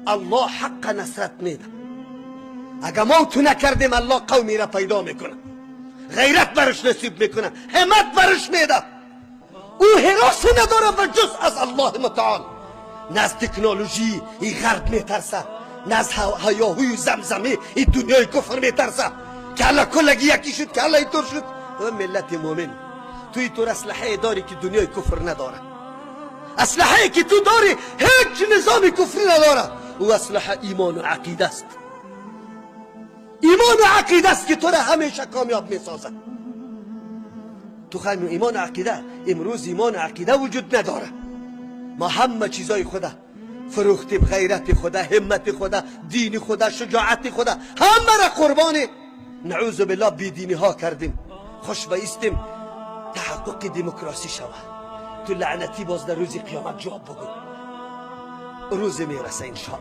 الله حق نصرت میده. اگه ما تو نکردیم الله قومی را پیدا میکنه، غیرت برش نصیب میکنه، همت برش میده. او حراسی نداره و جز از الله متعال. نه از تکنولوژی ای غرب میترسه، نه از هیاهوی زمزمه ای دنیای کفر میترسه که الله کلگی یکی شد، که الله اینطور شد. و ملت مومن تو اینطور اسلحه داری که دنیای کفر نداره. اسلحه که تو داری هیچ نظام کفری نداره. او اسلحه ایمان و عقیده است. ایمان و عقیده است که تو را همیشه کامیاب میسازه. تو خواهیم ایمان و عقیده، امروز ایمان و عقیده وجود نداره. ما همه چیزای خدا فروختیم، غیرت خدا، همت خدا، دین خدا، شجاعت خدا، همه را قربان نعوذ بالله بیدینی ها کردیم. خوش بایستیم تحقق دموکراسی شود. تو لعنتی باز در روز قیامت جواب بگو. روز میرسه انشاءالله.